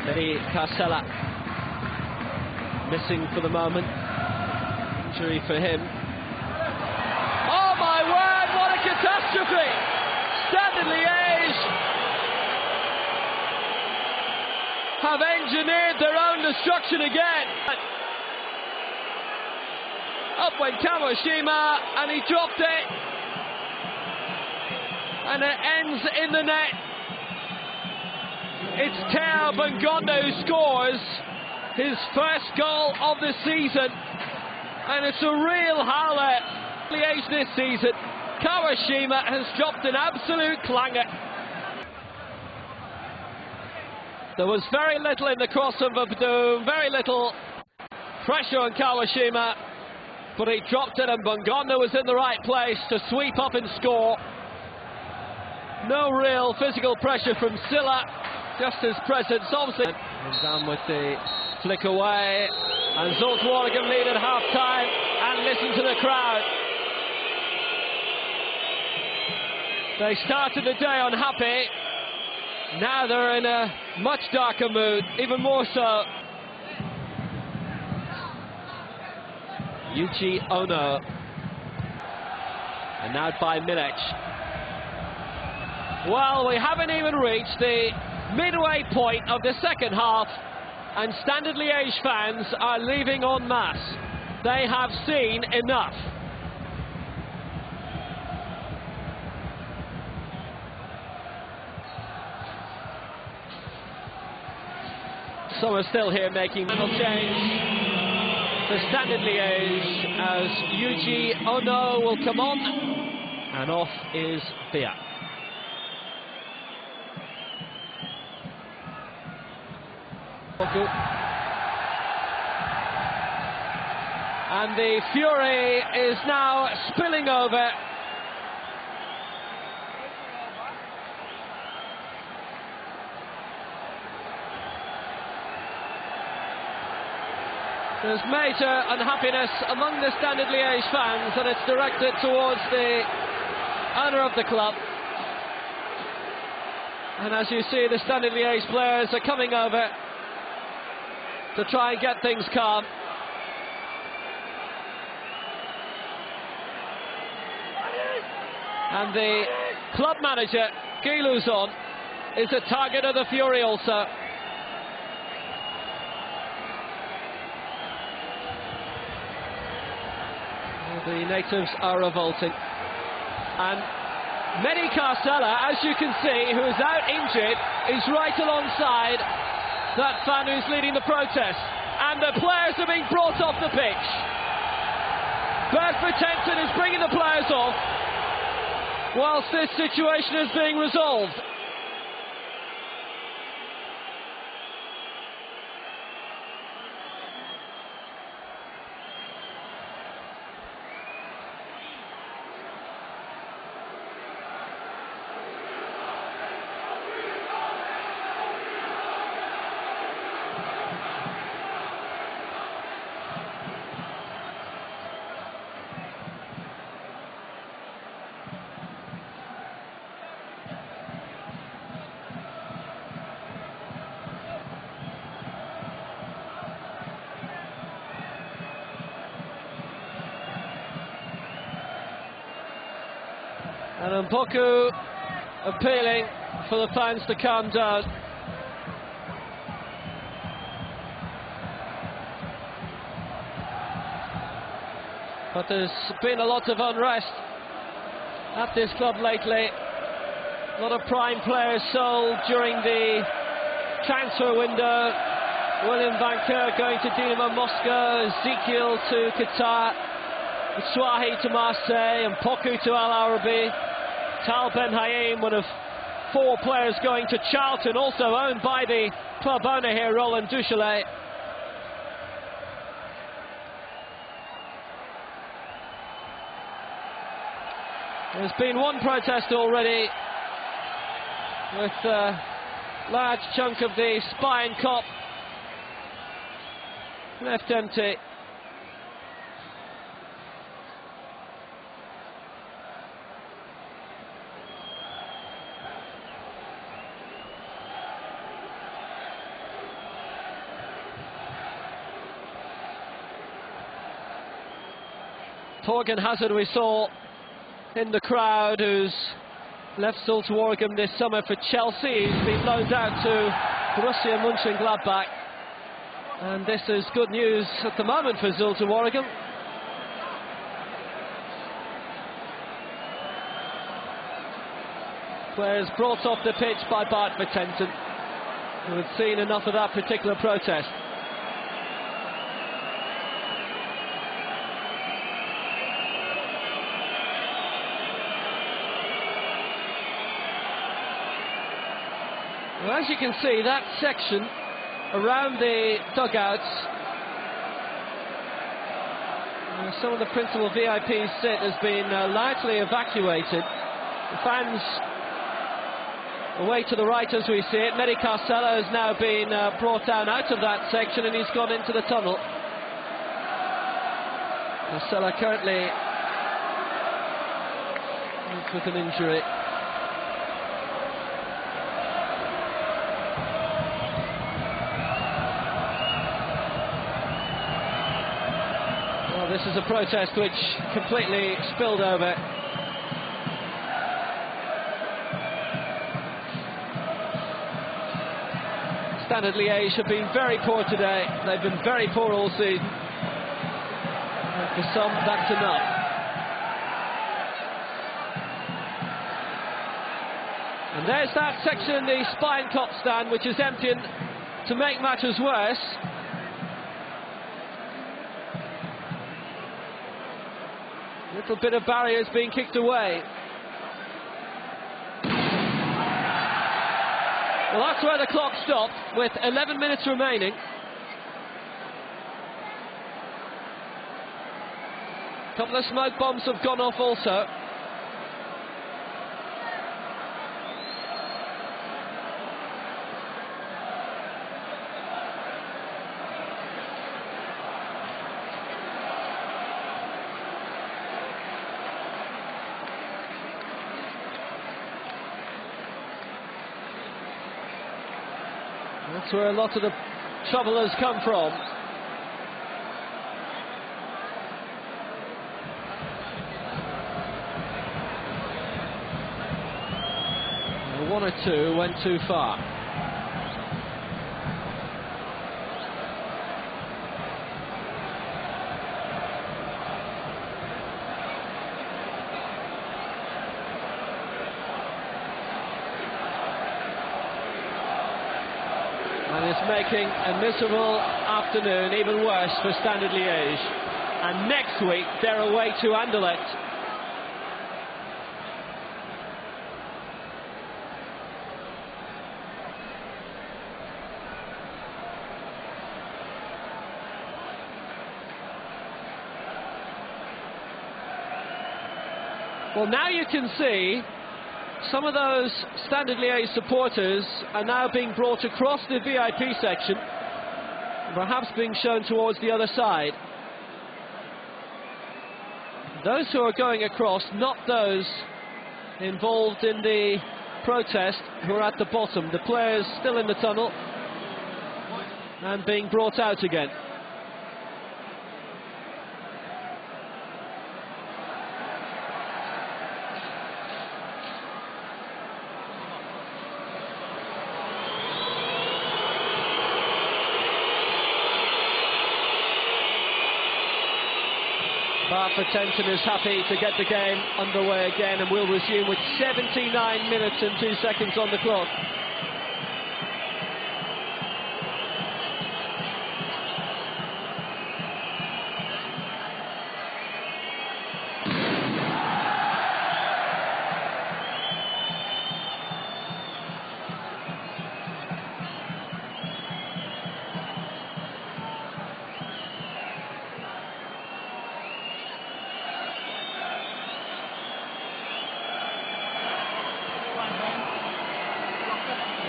Eddie Carcella missing for the moment. Injury for him. Oh my word, what a catastrophe! Standard Liège have engineered their own destruction again. Up went Kawashima and he dropped it. And it ends in the net. It's Teo Bangonda who scores his first goal of the season. And it's a real howler Liège this season. Kawashima has dropped an absolute clanger. There was very little in the crossover, very little pressure on Kawashima, but he dropped it and Bangonda was in the right place to sweep up and score. No real physical pressure from Silla, just his presence obviously. And down with the flick away, and Zult Waregem lead at half-time, and listen to the crowd. They started the day unhappy, now they're in a much darker mood, even more so. Yuji Ono, and now by Milic. Well, we haven't even reached the midway point of the second half, and Standard Liège fans are leaving en masse. They have seen enough. Some are still here making final change for Standard Liège as Yuji Ono will come on, and off is Bia. And the fury is now spilling over. There's major unhappiness among the Standard Liège fans, and it's directed towards the owner of the club. And as you see, the Standard Liège players are coming over to try and get things calm. And the club manager, Guy Luzon, is a target of the fury also. The natives are revolting. And Mehdi Carcella, as you can see, who is out injured, is right alongside that fan who's leading the protest. And the players are being brought off the pitch. Bertford Tenton is bringing the players off whilst this situation is being resolved. And Mpoku appealing for the fans to calm down. But there's been a lot of unrest at this club lately. A lot of prime players sold during the transfer window. William Banker going to Dinamo Moscow, Ezekiel to Qatar, Swahi to Marseille, and Mpoku to Al Arabi. Tal Ben Haim, one of 4 players going to Charlton, also owned by the club owner here, Roland Duchelet. There's been one protest already, with a large chunk of the spine cop left empty. Horgan Hazard, we saw in the crowd, who's left Zulte Waregem this summer for Chelsea. He's been loaned out to Borussia Mönchengladbach, and this is good news at the moment for Zulte Waregem. Players brought off the pitch by Bart Vertenten, who had seen enough of that particular protest. Well, as you can see, that section around the dugouts, where some of the principal VIPs sit, has been largely evacuated. The fans away to the right as we see it. Mehdi Karsela has now been brought down out of that section, and he's gone into the tunnel. Karsela currently with an injury. This is a protest which completely spilled over. Standard Liège have been very poor today. They've been very poor all season. And for some, that's enough. And there's that section in the Spine Cop stand, which is emptying to make matters worse. Little bit of barriers being kicked away. Well, that's where the clock stopped, with 11 minutes remaining. A couple of smoke bombs have gone off also. That's where a lot of the trouble has come from. One or two went too far. And it's making a miserable afternoon even worse for Standard Liège. And next week they're away to Anderlecht. Well, now you can see some of those Standard Liège supporters are now being brought across the VIP section, perhaps being shown towards the other side. Those who are going across, not those involved in the protest who are at the bottom. The players still in the tunnel and being brought out again. Bart Vertenten is happy to get the game underway again, and will resume with 79 minutes and 2 seconds on the clock.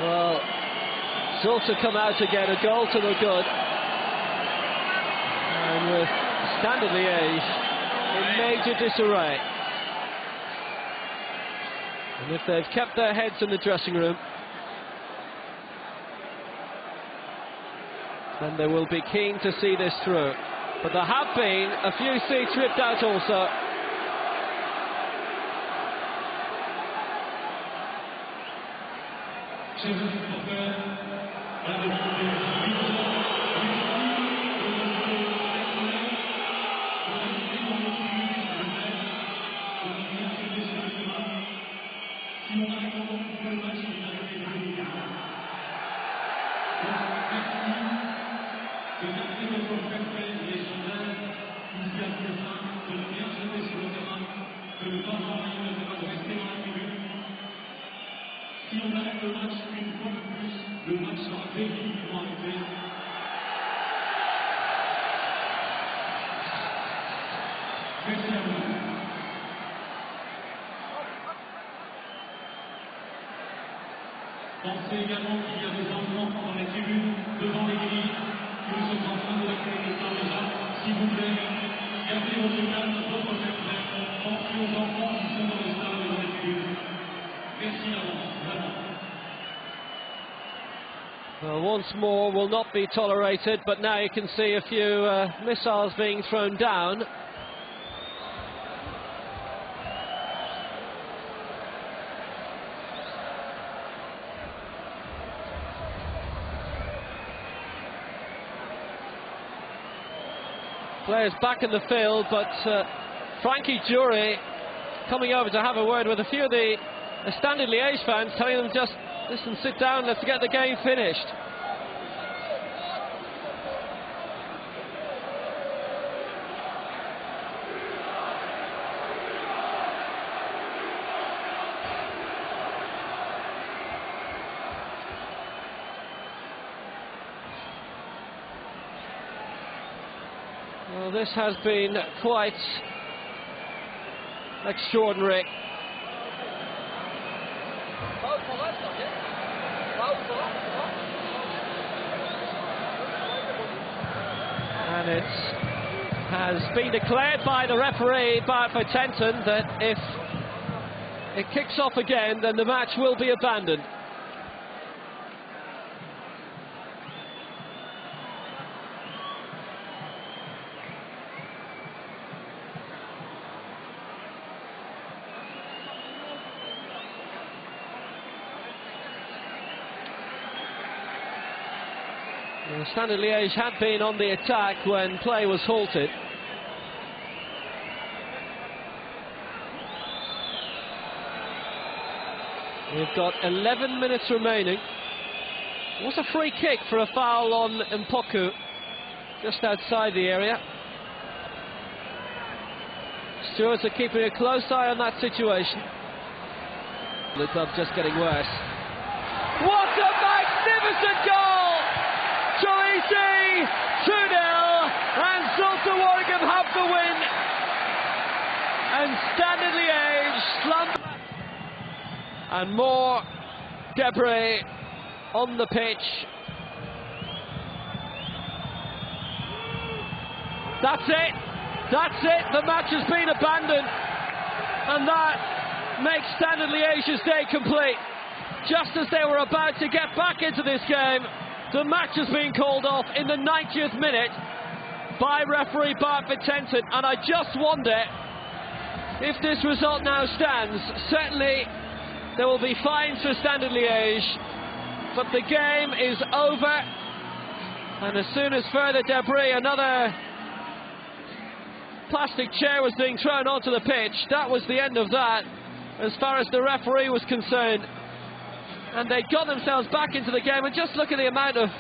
Well, Zulte come out again, a goal to the good. And with Standard Liège in major disarray. And if they've kept their heads in the dressing room, then they will be keen to see this through. But there have been a few seats ripped out also. Pensez également qu'il y a des enfants dans les tribunes, devant les grilles, que nous sommes en train de l'accueillir déjà. S'il vous plaît, gardez votre calme, votre secret. Pensez aux enfants qui sont dans le stade et dans les tribunes. Merci d'avance, vraiment. Well, once more will not be tolerated, but now you can see a few missiles being thrown down. Players back in the field, but Frankie Jury coming over to have a word with a few of the Standard Liège fans, telling them just, listen, sit down, let's get the game finished. Well, this has been quite extraordinary. And it has been declared by the referee, Bart Vertenten, that if it kicks off again, then the match will be abandoned. Standard Liège had been on the attack when play was halted. We've got 11 minutes remaining. It was a free kick for a foul on Mpoku, just outside the area. Stewards are keeping a close eye on that situation. The club just getting worse. What a magnificent goal! Chorisi, 2-0, and Zulte Waregem have the win, and Standard Liège slump, and more debris on the pitch. That's it, the match has been abandoned, and that makes Standard Liège's day complete. Just as they were about to get back into this game, the match has been called off in the 90th minute by referee Bart Vertenten, and I just wonder if this result now stands. Certainly there will be fines for Standard Liège, but the game is over, and as soon as further debris, another plastic chair was being thrown onto the pitch, that was the end of that as far as the referee was concerned. And they got themselves back into the game, and just look at the amount of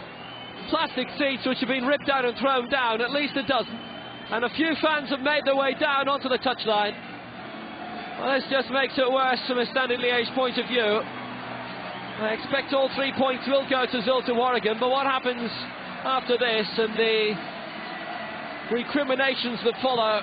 plastic seats which have been ripped out and thrown down, at least a dozen. And a few fans have made their way down onto the touchline. Well, this just makes it worse from a Standard Liège point of view. I expect all 3 points will go to Zulte Waregem, but what happens after this and the recriminations that follow